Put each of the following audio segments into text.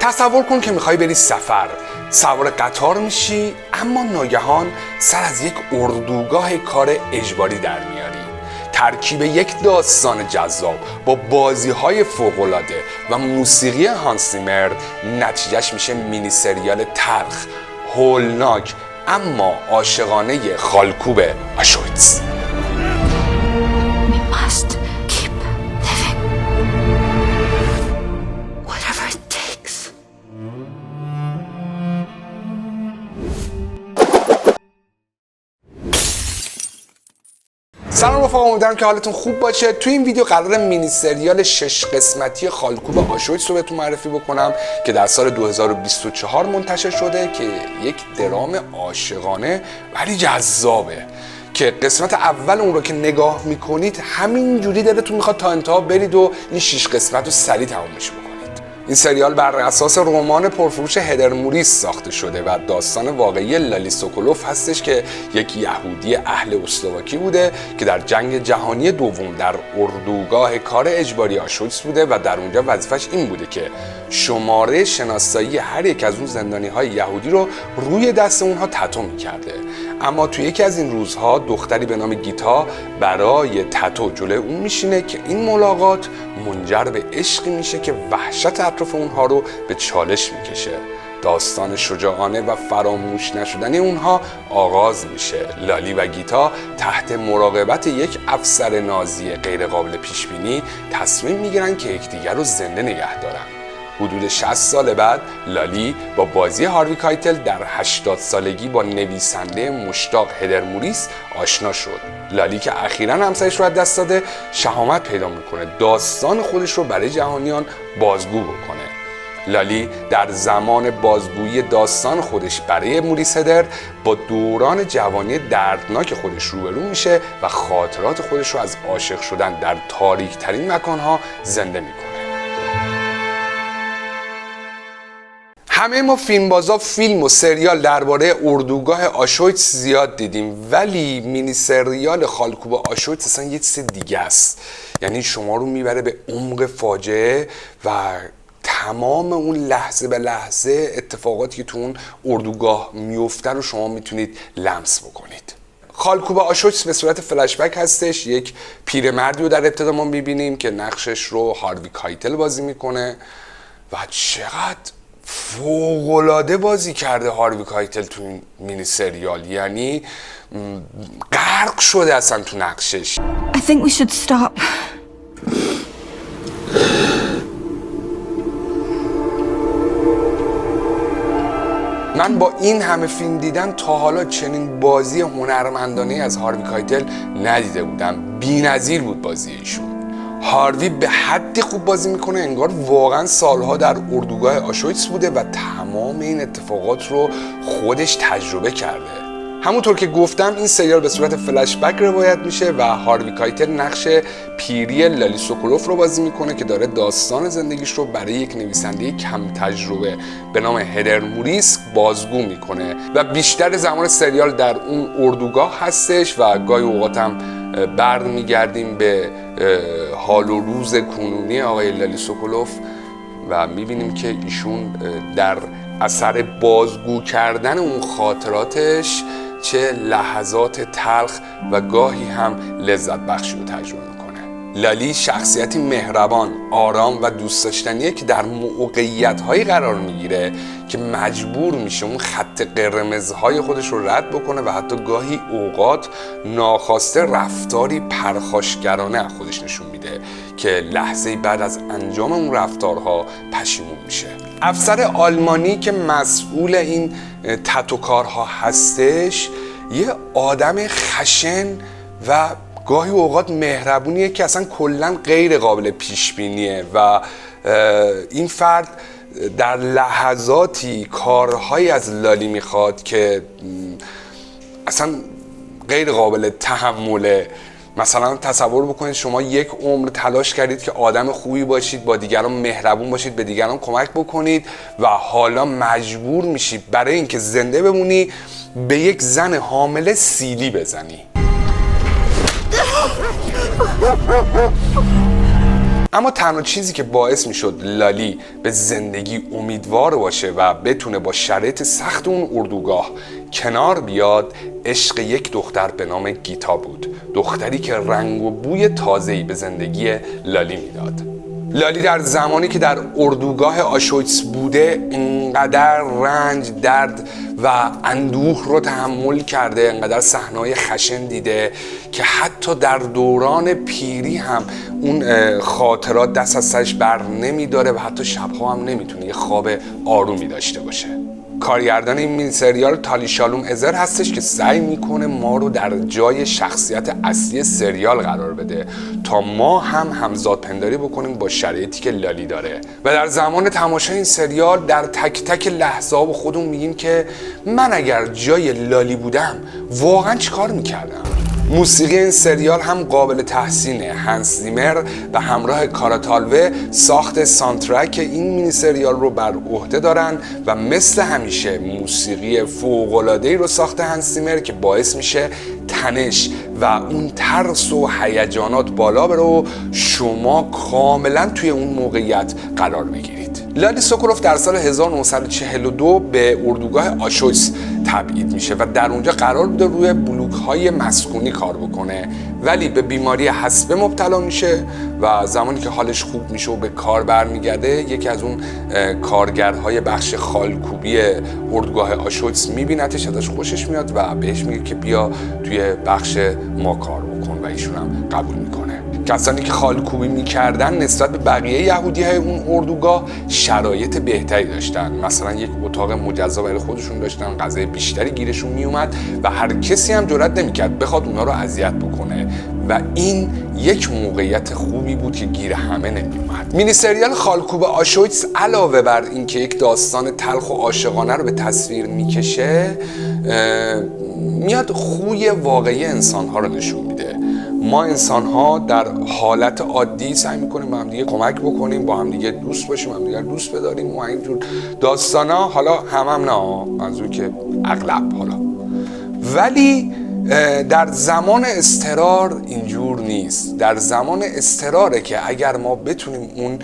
تصور کن که میخوای بری سفر، سوار قطار میشی اما ناگهان سر از یک اردوگاه کار اجباری در میاری. ترکیب یک داستان جذاب با بازی‌های فوق‌العاده و موسیقی هانس زیمر نتیجهش میشه مینی سریال تلخ، هولناک اما عاشقانه خالکوب آشویتز. سلام رفقا، امیدوارم که حالتون خوب باشه. تو این ویدیو قراره مینی سریال 6 قسمتی خالکوب آشویتز رو بهتون معرفی بکنم که در سال 2024 منتشر شده که یک درام عاشقانه ولی جذابه که قسمت اول اون رو که نگاه میکنید همینجوری دلتون میخواد تا انتها برید و این 6 قسمت رو سریع تمومش بکنید. این سریال بر اساس رمان پرفروش هدر موریس ساخته شده و داستان واقعی لالی سوکولوف هستش که یک یهودی اهل اسلواکی بوده که در جنگ جهانی دوم در اردوگاه کار اجباری آشویتز بوده و در اونجا وظیفش این بوده که شماره شناسایی هر یک از اون زندانی‌های یهودی رو روی دست اونها تتو می‌کرده. اما توی یکی از این روزها دختری به نام گیتا برای تتو جلوی اون میشینه که این ملاقات منجر به عشقی میشه که وحشت اطراف اونها رو به چالش میکشه. داستان شجاعانه و فراموش نشدنی اونها آغاز میشه. لالی و گیتا تحت مراقبت یک افسر نازی غیرقابل پیشبینی تصمیم میگیرن که یکدیگر رو زنده نگه دارن. حدود 60 سال بعد لالی با بازی هاروی کایتل در 80 سالگی با نویسنده مشتاق هدر موریس آشنا شد. لالی که اخیراً همسرش رو از دست داده شهامت پیدا میکنه داستان خودش رو برای جهانیان بازگو بکنه. لالی در زمان بازگویی داستان خودش برای موریس هدر با دوران جوانی دردناک خودش روبرو میشه و خاطرات خودش رو از عاشق شدن در تاریک ترین مکانها زنده میکنه. همه ما فیلمبازا فیلم و سریال درباره اردوگاه آشویتز زیاد دیدیم، ولی مینی سریال خالکوب آشویتز اصلا یه چیز دیگه است. یعنی شما رو میبره به عمق فاجعه و تمام اون لحظه به لحظه اتفاقاتی که تو اون اردوگاه میفته رو شما میتونید لمس بکنید. خالکوب آشویتز به صورت فلشبک هستش. یک پیرمردی رو در ابتدا ما میبینیم که نقشش رو هاروی کایتل بازی میکنه و چقدر فوق‌العاده بازی کرده هاروی کایتل تو این مینی سریال. یعنی غرق شده اصلا تو نقشش. I think we should stop. من با این همه فیلم دیدن تا حالا چنین بازی هنرمندانه از هاروی کایتل ندیده بودم. بی‌نظیر بود بازی ایشون. هاروی به حدی خوب بازی میکنه انگار واقعا سالها در اردوگاه آشویتز بوده و تمام این اتفاقات رو خودش تجربه کرده. همونطور که گفتم این سریال به صورت فلشبک روایت میشه و هاروی کایتل نقش پیری لالی سوکولوف رو بازی میکنه که داره داستان زندگیش رو برای یک نویسنده کم تجربه به نام هدر موریس بازگو میکنه و بیشتر زمان سریال در اون اردوگاه هستش و گاهی اوقات هم برمیگردیم به حال و روز کنونی آقای لالی سوکولوف و میبینیم که ایشون در اثر بازگو کردن اون خاطراتش چه لحظات تلخ و گاهی هم لذت بخشی رو تجربه میکنه. لالی شخصیتی مهربان، آرام و دوست داشتنیه که در موقعیت‌هایی قرار میگیره که مجبور میشه اون خط قرمزهای خودش رو رد بکنه و حتی گاهی اوقات ناخواسته رفتاری پرخاشگرانه از خودش نشون میده که لحظه بعد از انجام اون رفتارها پشیمون میشه. افسر آلمانی که مسئول این تتوکارها هستش یه آدم خشن و گاهی اوقات مهربونیه که اصلا کلاً غیر قابل پیش بینیه و این فرد در لحظاتی کارهایی از لالی میخواد که اصلا غیر قابل تحمله. مثلا تصور بکنید شما یک عمر تلاش کردید که آدم خوبی باشید، با دیگران مهربون باشید، به دیگران کمک بکنید و حالا مجبور میشید برای اینکه زنده بمونی به یک زن حامله سیلی بزنی. اما تنها چیزی که باعث میشد لالی به زندگی امیدوار باشه و بتونه با شرایط سخت اون اردوگاه کنار بیاد، عشق یک دختر به نام گیتا بود، دختری که رنگ و بوی تازه‌ای به زندگی لالی میداد. لالی در زمانی که در اردوگاه آشویتس بوده انقدر رنج، درد و اندوه رو تحمل کرده، انقدر صحنه‌های خشن دیده که حتی در دوران پیری هم اون خاطرات دست از سرش بر نمیداره و حتی شبها هم نمیتونه یه خواب آرومی داشته باشه. کارگردان این مینی سریال تالی شالوم ازر هستش که سعی میکنه ما رو در جای شخصیت اصلی سریال قرار بده تا ما هم همزاد پنداری بکنیم با شرایطی که لالی داره و در زمان تماشای این سریال در تک تک لحظه ها با خودمون میگیم که من اگر جای لالی بودم واقعا چیکار میکردم. موسیقی این سریال هم قابل تحسینه. هنس زیمر و همراه کاراتالوه ساخت سانترک این مینی سریال رو بر عهده دارن و مثل همیشه موسیقی فوق‌العاده‌ای رو ساخته هنس زیمر که باعث میشه تنش و اون ترس و هیجانات بالا بره و شما کاملا توی اون موقعیت قرار بگیرید. لالی سوکولوف در سال 1942 به اردوگاه آشویتس تبعید میشه و در اونجا قرار بوده روی بلوک‌های مسکونی کار بکنه، ولی به بیماری حصبه مبتلا میشه و زمانی که حالش خوب میشه و به کار برمیگرده یکی از اون کارگرهای بخش خالکوبی اردوگاه آشویتس میبینتش، ازش خوشش میاد و بهش میگه که بیا توی بخش ما کار بکن و ایشون هم قبول میکنه. کسانی که خالکوبی میکردن نسبت به بقیه یهودی‌های اون اردوگاه شرایط بهتری داشتن، مثلا یک اتاق مجزا برای خودشون داشتن، غذای بیشتری گیرشون میومد و هر کسی هم جرئت نمیکرد بخواد اونا رو اذیت بکنه و این یک موقعیت خوبی بود که گیر همه نمیومد. مینی سریال خالکوب آشویتس علاوه بر اینکه یک داستان تلخ و عاشقانه رو به تصویر میکشه، میاد خوی واقعی انسان‌ها رو نشون میده. ما انسان‌ها در حالت عادی سعی می‌کنیم با هم دیگه کمک بکنیم، با هم دیگه دوست باشیم، هم دیگه دوست بداریم و اینجور داستانا، حالا هم نه، منظور که اغلب حالا، ولی در زمان اضطرار اینجور نیست. در زمان اضطراره که اگر ما بتونیم اون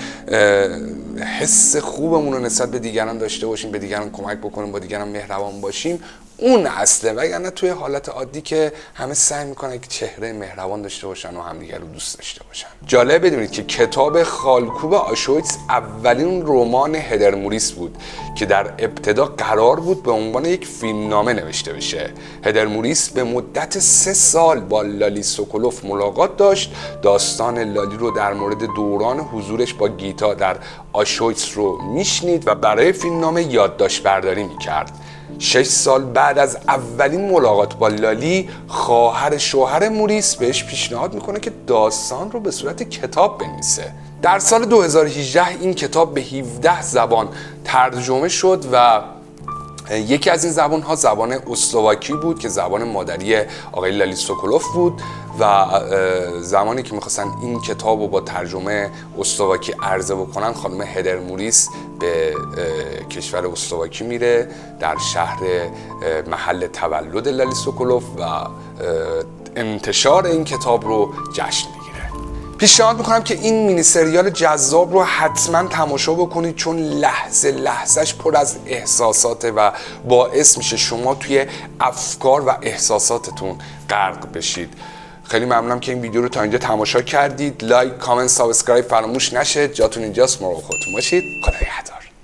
حس خوبمون رو نسبت به دیگران داشته باشیم، به دیگران کمک بکنیم، با دیگران مهربان باشیم، اون اصله. وگرنه توی حالت عادی که همه سعی میکنن که چهره مهربان داشته باشن و همدیگر رو دوست داشته باشن. جالب بدونید که کتاب خالکوب آشویتس اولین رمان هدر موریس بود که در ابتدا قرار بود به عنوان یک فیلمنامه نوشته بشه. هدر موریس به مدت 3 سال با لالی سوکولوف ملاقات داشت، داستان لالی رو در مورد دوران حضورش با گیتا در آشویتس رو میشنید و برای فیلمنامه یادداشت برداری میکرد. 6 سال بعد از اولین ملاقات با لالی، خواهر شوهر موریس بهش پیشنهاد میکنه که داستان رو به صورت کتاب بنویسه. در سال 2018 این کتاب به 17 زبان ترجمه شد و یکی از این زبان‌ها زبان اسلواکی بود که زبان مادری آقای لالی سوکولوف بود و زمانی که می‌خواستن این کتاب رو با ترجمه اسلواکی عرضه بکنن، خانم هدر موریس به کشور اسلواکی میره، در شهر محل تولد لالی سوکولوف و انتشار این کتاب رو جشن میگیره. پیشنهاد میکنم که این مینی سریال جذاب رو حتما تماشا بکنید، چون لحظه لحظهش پر از احساساته و باعث میشه شما توی افکار و احساساتتون غرق بشید. خیلی ممنونم که این ویدیو رو تا اینجا تماشا کردید. لایک، کامنت، سابسکرایب فراموش نشه. جاتون اینجاست. مراقب خودتون باشید. خدا نگهدار.